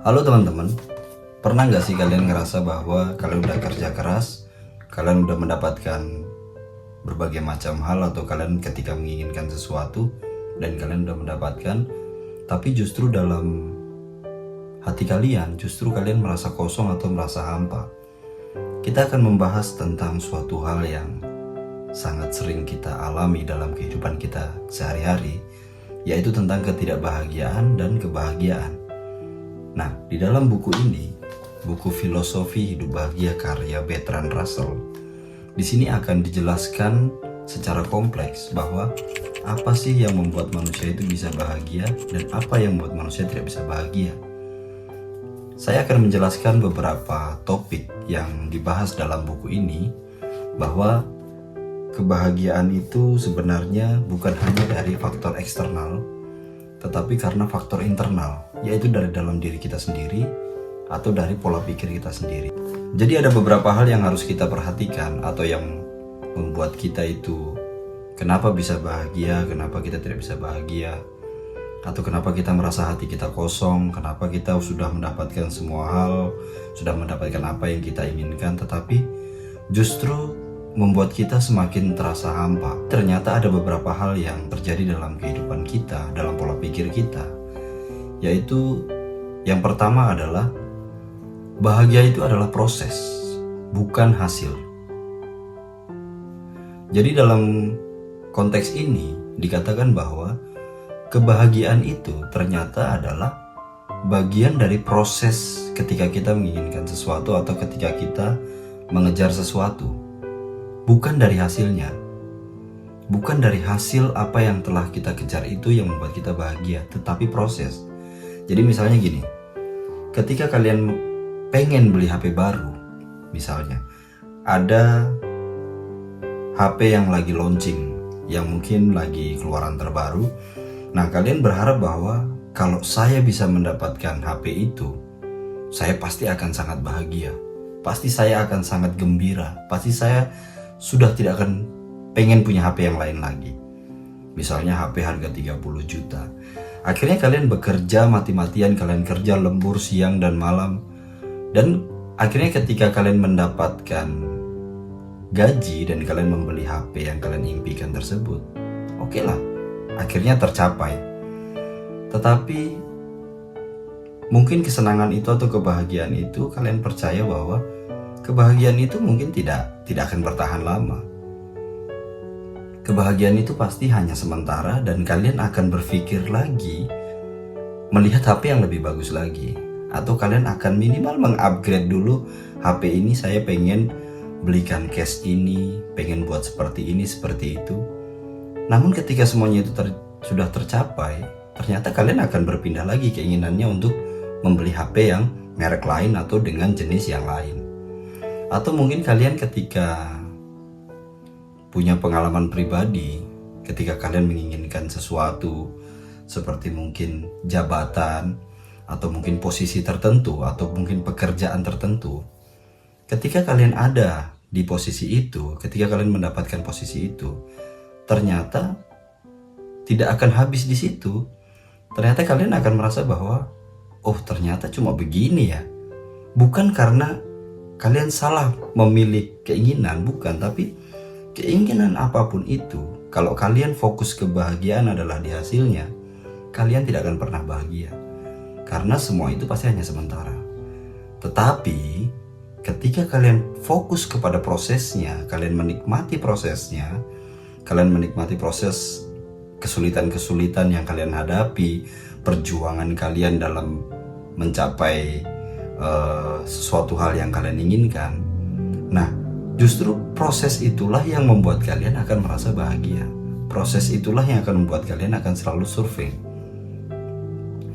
Halo teman-teman, pernah nggak sih kalian ngerasa bahwa kalian udah kerja keras, kalian udah mendapatkan berbagai macam hal, atau kalian ketika menginginkan sesuatu dan kalian udah mendapatkan, tapi justru dalam hati kalian, justru kalian merasa kosong atau merasa hampa. Kita akan membahas tentang suatu hal yang sangat sering kita alami dalam kehidupan kita sehari-hari, yaitu tentang ketidakbahagiaan dan kebahagiaan. Nah, di dalam buku ini, buku Filosofi Hidup Bahagia karya Bertrand Russell, di sini akan dijelaskan secara kompleks bahwa apa sih yang membuat manusia itu bisa bahagia dan apa yang membuat manusia tidak bisa bahagia. Saya akan menjelaskan beberapa topik yang dibahas dalam buku ini, bahwa kebahagiaan itu sebenarnya bukan hanya dari faktor eksternal, tetapi karena faktor internal, yaitu dari dalam diri kita sendiri atau dari pola pikir kita sendiri. Jadi ada beberapa hal yang harus kita perhatikan, atau yang membuat kita itu kenapa bisa bahagia, kenapa kita tidak bisa bahagia, atau kenapa kita merasa hati kita kosong, kenapa kita sudah mendapatkan semua hal, sudah mendapatkan apa yang kita inginkan, tetapi justru membuat kita semakin terasa hampa. Ternyata ada beberapa hal yang terjadi dalam kehidupan kita, dalam pola pikir kita, yaitu yang pertama adalah bahagia itu adalah proses, bukan hasil. Jadi dalam konteks ini dikatakan bahwa kebahagiaan itu ternyata adalah bagian dari proses ketika kita menginginkan sesuatu atau ketika kita mengejar sesuatu. Bukan dari hasilnya, bukan dari hasil apa yang telah kita kejar itu yang membuat kita bahagia, tetapi proses. Jadi misalnya gini, ketika kalian pengen beli HP baru, misalnya ada HP yang lagi launching, yang mungkin lagi keluaran terbaru. Nah, kalian berharap bahwa kalau saya bisa mendapatkan HP itu, saya pasti akan sangat bahagia, pasti saya akan sangat gembira, pasti saya sudah tidak akan pengen punya HP yang lain lagi. Misalnya HP harga 30 juta. Akhirnya kalian bekerja mati-matian, kalian kerja lembur siang dan malam. Dan akhirnya ketika kalian mendapatkan gaji dan kalian membeli HP yang kalian impikan tersebut, oke lah, akhirnya tercapai. Tetapi mungkin kesenangan itu atau kebahagiaan itu, kalian percaya bahwa kebahagiaan itu mungkin tidak akan bertahan lama. Kebahagiaan itu pasti hanya sementara, dan kalian akan berpikir lagi melihat HP yang lebih bagus lagi, atau kalian akan minimal mengupgrade dulu HP ini. Saya pengen belikan case ini, pengen buat seperti ini, seperti itu. Namun ketika semuanya itu sudah tercapai, ternyata kalian akan berpindah lagi keinginannya untuk membeli HP yang merek lain atau dengan jenis yang lain. Atau mungkin kalian ketika punya pengalaman pribadi, ketika kalian menginginkan sesuatu seperti mungkin jabatan, atau mungkin posisi tertentu, atau mungkin pekerjaan tertentu. Ketika kalian ada di posisi itu, ketika kalian mendapatkan posisi itu, ternyata tidak akan habis di situ. Ternyata kalian akan merasa bahwa, oh ternyata cuma begini ya. Bukan karena kalian salah memilih keinginan, bukan, tapi keinginan apapun itu, kalau kalian fokus kebahagiaan adalah di hasilnya, kalian tidak akan pernah bahagia. Karena semua itu pasti hanya sementara. Tetapi ketika kalian fokus kepada prosesnya, kalian menikmati prosesnya, kalian menikmati proses kesulitan-kesulitan yang kalian hadapi, perjuangan kalian dalam mencapai sesuatu hal yang kalian inginkan. Nah, justru proses itulah yang membuat kalian akan merasa bahagia. Proses itulah yang akan membuat kalian akan selalu survei.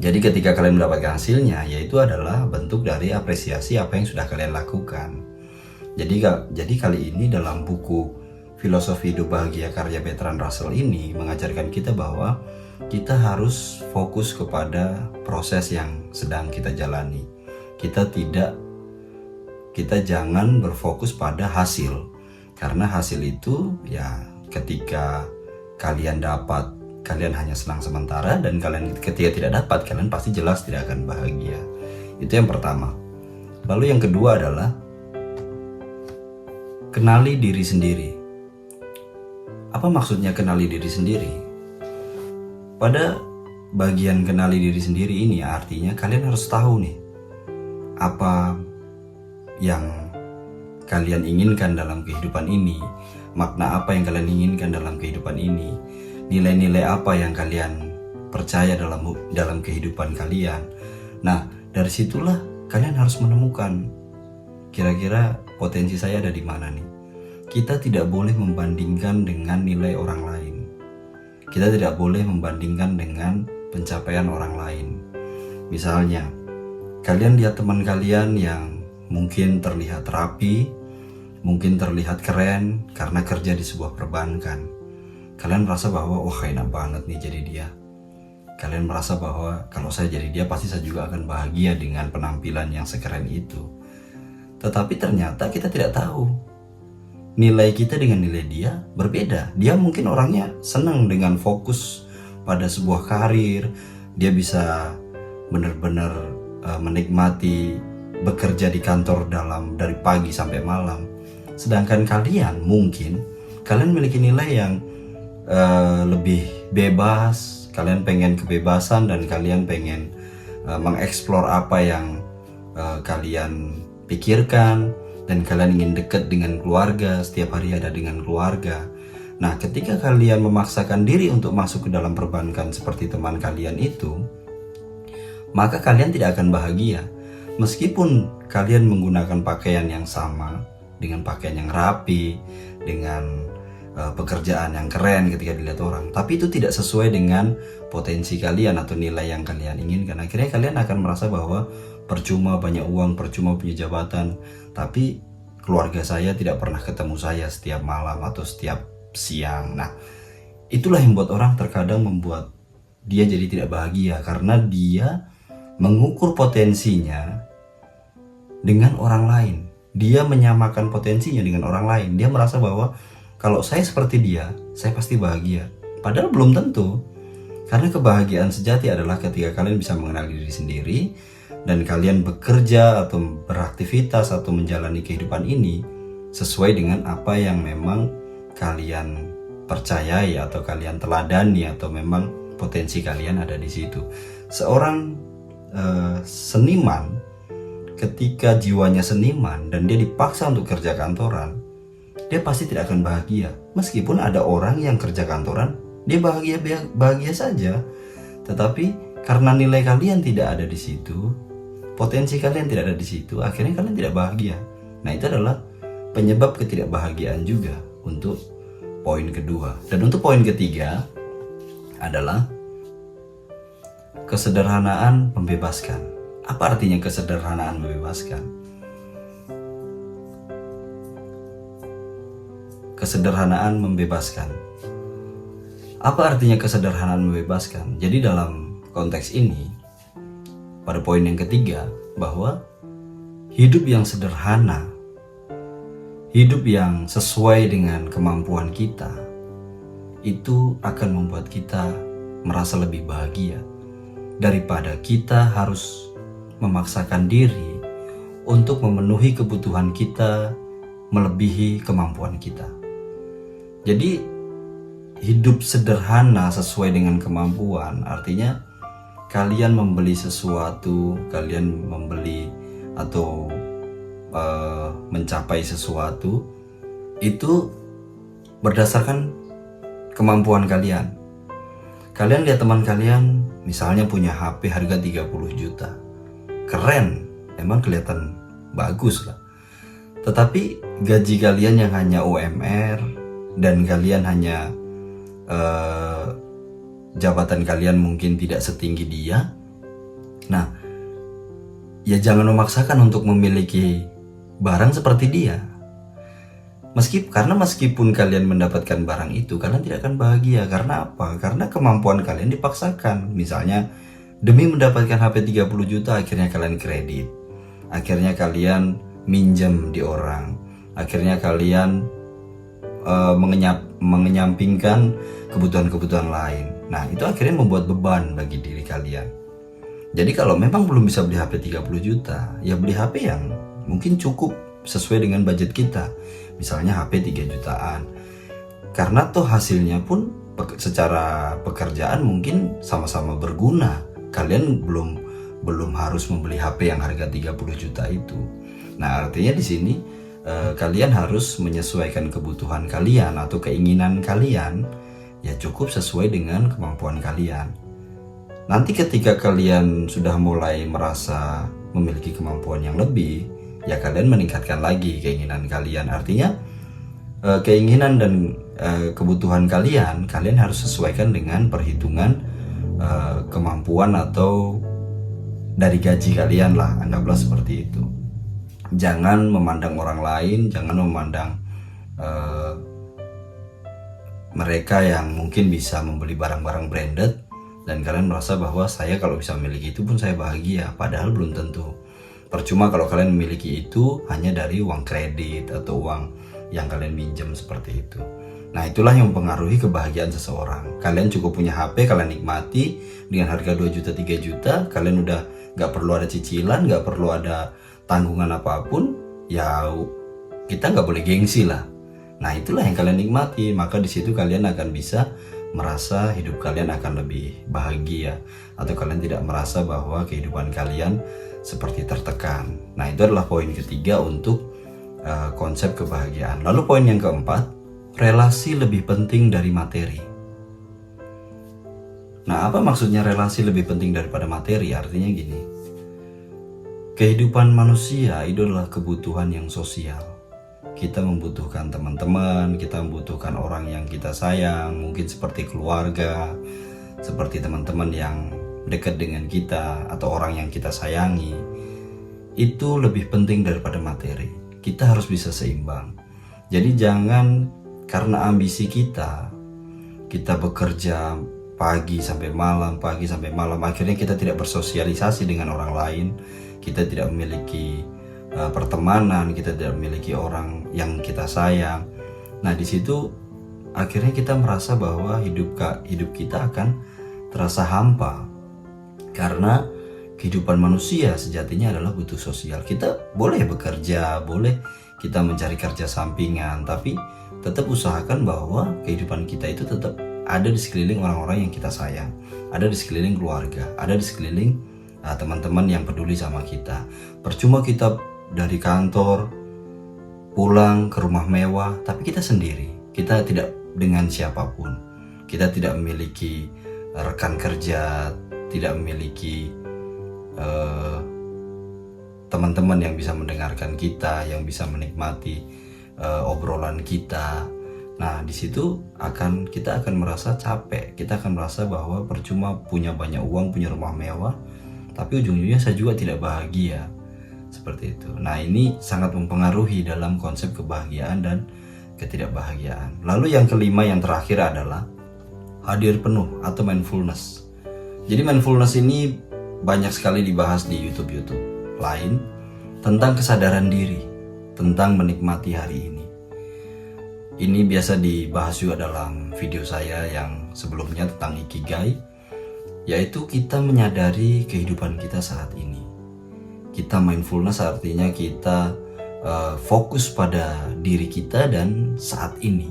Jadi ketika kalian mendapatkan hasilnya, yaitu adalah bentuk dari apresiasi apa yang sudah kalian lakukan. Jadi kali ini dalam buku Filosofi Hidup Bahagia karya Bertrand Russell ini mengajarkan kita bahwa kita harus fokus kepada proses yang sedang kita jalani. Kita jangan berfokus pada hasil, karena hasil itu ya ketika kalian dapat, kalian hanya senang sementara, dan kalian ketika tidak dapat, kalian pasti jelas tidak akan bahagia. Itu yang pertama. Lalu yang kedua adalah kenali diri sendiri. Apa maksudnya kenali diri sendiri? Pada bagian kenali diri sendiri ini artinya kalian harus tahu nih apa yang kalian inginkan dalam kehidupan ini, makna apa yang kalian inginkan dalam kehidupan ini, nilai-nilai apa yang kalian percaya dalam kehidupan kalian. Nah, dari situlah kalian harus menemukan kira-kira potensi saya ada di mana nih. Kita tidak boleh membandingkan dengan nilai orang lain. Kita tidak boleh membandingkan dengan pencapaian orang lain. Misalnya, kalian lihat teman kalian yang mungkin terlihat rapi, mungkin terlihat keren karena kerja di sebuah perbankan. Kalian merasa bahwa wah enak banget nih jadi dia. Kalian merasa bahwa kalau saya jadi dia pasti saya juga akan bahagia dengan penampilan yang sekeren itu. Tetapi ternyata kita tidak tahu nilai kita dengan nilai dia berbeda. Dia mungkin orangnya senang dengan fokus pada sebuah karir. Dia bisa benar-benar menikmati bekerja di kantor dari pagi sampai malam. Sedangkan kalian memiliki nilai yang lebih bebas. Kalian pengen kebebasan dan kalian pengen mengeksplor apa yang kalian pikirkan. Dan kalian ingin dekat dengan keluarga, setiap hari ada dengan keluarga. Nah, ketika kalian memaksakan diri untuk masuk ke dalam perbankan seperti teman kalian itu, maka kalian tidak akan bahagia. Meskipun kalian menggunakan pakaian yang sama, dengan pakaian yang rapi, dengan pekerjaan yang keren ketika dilihat orang, tapi itu tidak sesuai dengan potensi kalian atau nilai yang kalian inginkan. Akhirnya kalian akan merasa bahwa percuma banyak uang, percuma punya jabatan, tapi keluarga saya tidak pernah ketemu saya setiap malam atau setiap siang. Nah, itulah yang membuat orang terkadang membuat dia jadi tidak bahagia karena dia mengukur potensinya dengan orang lain. Dia menyamakan potensinya dengan orang lain. Dia merasa bahwa kalau saya seperti dia, saya pasti bahagia. Padahal belum tentu. Karena kebahagiaan sejati adalah ketika kalian bisa mengenali diri sendiri dan kalian bekerja atau beraktivitas atau menjalani kehidupan ini sesuai dengan apa yang memang kalian percayai atau kalian teladani atau memang potensi kalian ada di situ. Seorang seniman ketika jiwanya seniman dan dia dipaksa untuk kerja kantoran, dia pasti tidak akan bahagia. Meskipun ada orang yang kerja kantoran, dia bahagia saja. Tetapi karena nilai kalian tidak ada di situ, potensi kalian tidak ada di situ, akhirnya kalian tidak bahagia. Nah, itu adalah penyebab ketidakbahagiaan juga untuk poin kedua. Dan untuk poin ketiga adalah kesederhanaan membebaskan. Apa artinya kesederhanaan membebaskan? Kesederhanaan membebaskan. Apa artinya kesederhanaan membebaskan? Jadi dalam konteks ini, pada poin yang ketiga, bahwa hidup yang sederhana, hidup yang sesuai dengan kemampuan kita, itu akan membuat kita merasa lebih bahagia daripada kita harus memaksakan diri untuk memenuhi kebutuhan kita melebihi kemampuan kita. Jadi hidup sederhana sesuai dengan kemampuan artinya kalian membeli sesuatu, kalian membeli atau mencapai sesuatu itu berdasarkan kemampuan kalian. Kalian lihat teman kalian misalnya punya HP harga 30 juta. Keren, emang kelihatan bagus lah. Tetapi gaji kalian yang hanya UMR dan kalian hanya jabatan kalian mungkin tidak setinggi dia. Nah, ya jangan memaksakan untuk memiliki barang seperti dia. Meskipun kalian mendapatkan barang itu, kalian tidak akan bahagia. Karena apa? Karena kemampuan kalian dipaksakan. Misalnya, demi mendapatkan HP 30 juta, akhirnya kalian kredit. Akhirnya kalian minjem di orang. Akhirnya kalian mengenyampingkan kebutuhan-kebutuhan lain. Nah, itu akhirnya membuat beban bagi diri kalian. Jadi kalau memang belum bisa beli HP 30 juta, ya beli HP yang mungkin cukup sesuai dengan budget kita. Misalnya HP 3 jutaan. Karena toh hasilnya pun secara pekerjaan mungkin sama-sama berguna. Kalian belum harus membeli HP yang harga 30 juta itu. Nah, artinya di sini kalian harus menyesuaikan kebutuhan kalian atau keinginan kalian, ya cukup sesuai dengan kemampuan kalian. Nanti ketika kalian sudah mulai merasa memiliki kemampuan yang lebih, ya kalian meningkatkan lagi keinginan kalian. Artinya keinginan dan kebutuhan kalian harus sesuaikan dengan perhitungan kemampuan atau dari gaji kalian lah, anggaplah seperti itu. Jangan memandang orang lain, jangan memandang mereka yang mungkin bisa membeli barang-barang branded dan kalian merasa bahwa saya kalau bisa memiliki itu pun saya bahagia, padahal belum tentu. Percuma kalau kalian memiliki itu hanya dari uang kredit atau uang yang kalian minjem seperti itu. Nah, itulah yang mempengaruhi kebahagiaan seseorang. Kalian cukup punya HP, kalian nikmati dengan harga 2 juta 3 juta, kalian udah gak perlu ada cicilan, gak perlu ada tanggungan apapun, ya kita gak boleh gengsi lah. Nah, itulah yang kalian nikmati, maka di situ kalian akan bisa merasa hidup kalian akan lebih bahagia, atau kalian tidak merasa bahwa kehidupan kalian seperti tertekan. Nah, itu adalah poin ketiga untuk konsep kebahagiaan. Lalu poin yang keempat, relasi lebih penting dari materi. Nah, apa maksudnya relasi lebih penting daripada materi? Artinya gini, kehidupan manusia itu adalah kebutuhan yang sosial. Kita membutuhkan teman-teman, kita membutuhkan orang yang kita sayang, mungkin seperti keluarga, seperti teman-teman yang dekat dengan kita, atau orang yang kita sayangi. Itu lebih penting daripada materi. Kita harus bisa seimbang. Jadi jangan karena ambisi kita bekerja pagi sampai malam, akhirnya kita tidak bersosialisasi dengan orang lain, kita tidak memiliki pertemanan, kita tidak memiliki orang yang kita sayang. Nah, di situ akhirnya kita merasa bahwa hidup kita akan terasa hampa, karena kehidupan manusia sejatinya adalah butuh sosial. Kita boleh bekerja, boleh kita mencari kerja sampingan, tapi tetap usahakan bahwa kehidupan kita itu tetap ada di sekeliling orang-orang yang kita sayang, ada di sekeliling keluarga, ada di sekeliling teman-teman yang peduli sama kita. Percuma kita dari kantor pulang ke rumah mewah, tapi kita sendiri, kita tidak dengan siapapun, kita tidak memiliki rekan kerja, tidak memiliki teman-teman yang bisa mendengarkan kita, yang bisa menikmati obrolan kita. Nah, di situ kita akan merasa capek, kita akan merasa bahwa percuma punya banyak uang, punya rumah mewah, tapi ujung-ujungnya saya juga tidak bahagia. Seperti itu. Nah, ini sangat mempengaruhi dalam konsep kebahagiaan dan ketidakbahagiaan. Lalu yang kelima, yang terakhir adalah hadir penuh atau mindfulness. Jadi mindfulness ini banyak sekali dibahas di YouTube lain tentang kesadaran diri, tentang menikmati hari ini. Ini biasa dibahas juga dalam video saya yang sebelumnya tentang Ikigai, yaitu kita menyadari kehidupan kita saat ini. Kita mindfulness artinya kita fokus pada diri kita dan saat ini.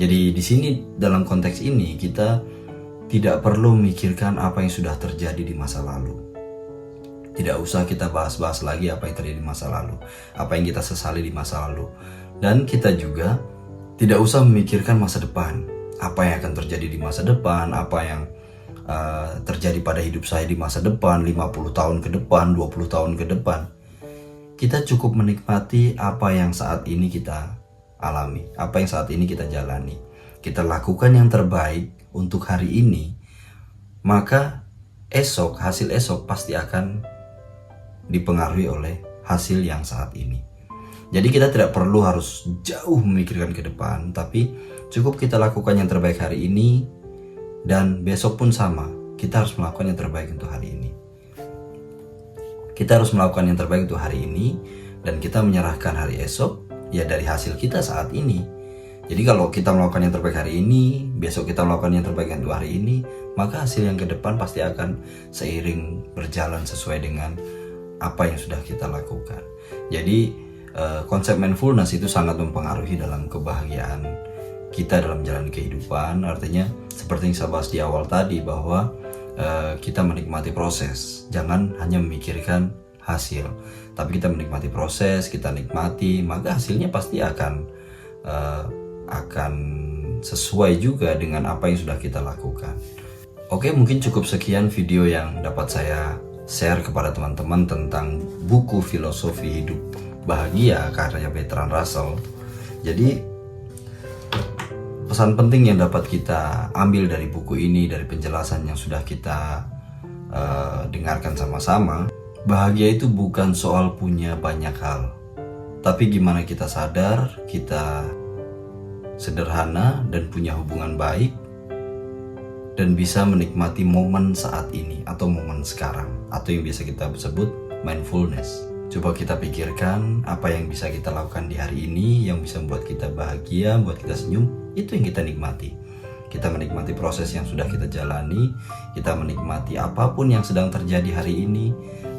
Jadi di sini dalam konteks ini kita tidak perlu memikirkan apa yang sudah terjadi di masa lalu. Tidak usah kita bahas-bahas lagi apa yang terjadi di masa lalu, apa yang kita sesali di masa lalu. Dan kita juga tidak usah memikirkan masa depan, apa yang akan terjadi di masa depan, apa yang terjadi pada hidup saya di masa depan, 50 tahun ke depan, 20 tahun ke depan. Kita cukup menikmati apa yang saat ini kita alami, apa yang saat ini kita jalani. Kita lakukan yang terbaik untuk hari ini, maka hasil esok pasti akan dipengaruhi oleh hasil yang saat ini. Jadi kita tidak perlu harus jauh memikirkan ke depan, tapi cukup kita lakukan yang terbaik hari ini, dan besok pun sama. Kita harus melakukan yang terbaik untuk hari ini. Kita harus melakukan yang terbaik untuk hari ini, dan kita menyerahkan hari esok ya dari hasil kita saat ini. Jadi kalau kita melakukan yang terbaik hari ini, besok kita melakukan yang terbaik untuk hari ini, maka hasil yang ke depan pasti akan seiring berjalan sesuai dengan apa yang sudah kita lakukan. Jadi konsep mindfulness itu sangat mempengaruhi dalam kebahagiaan kita dalam jalan kehidupan. Artinya seperti yang saya bahas di awal tadi, bahwa kita menikmati proses, jangan hanya memikirkan hasil, tapi kita menikmati proses, kita nikmati, maka hasilnya pasti akan sesuai juga dengan apa yang sudah kita lakukan. Oke, mungkin cukup sekian video yang dapat saya share kepada teman-teman tentang buku Filosofi Hidup Bahagia karya Bertrand Russell. Jadi pesan penting yang dapat kita ambil dari buku ini, dari penjelasan yang sudah kita dengarkan sama-sama, bahagia itu bukan soal punya banyak hal, tapi gimana kita sadar, kita sederhana dan punya hubungan baik, dan bisa menikmati momen saat ini atau momen sekarang, atau yang biasa kita sebut mindfulness. Coba kita pikirkan apa yang bisa kita lakukan di hari ini yang bisa membuat kita bahagia, membuat kita senyum. Itu yang kita nikmati. Kita menikmati proses yang sudah kita jalani, kita menikmati apapun yang sedang terjadi hari ini,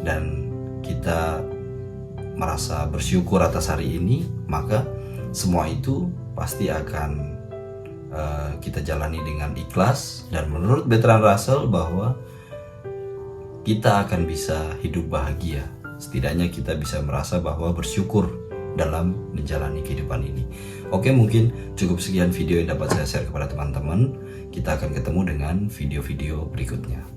dan kita merasa bersyukur atas hari ini, maka semua itu pasti akan kita jalani dengan ikhlas. Dan menurut Bertrand Russell bahwa kita akan bisa hidup bahagia, setidaknya kita bisa merasa bahwa bersyukur dalam menjalani kehidupan ini. Oke, mungkin cukup sekian video yang dapat saya share kepada teman-teman. Kita akan ketemu dengan video-video berikutnya.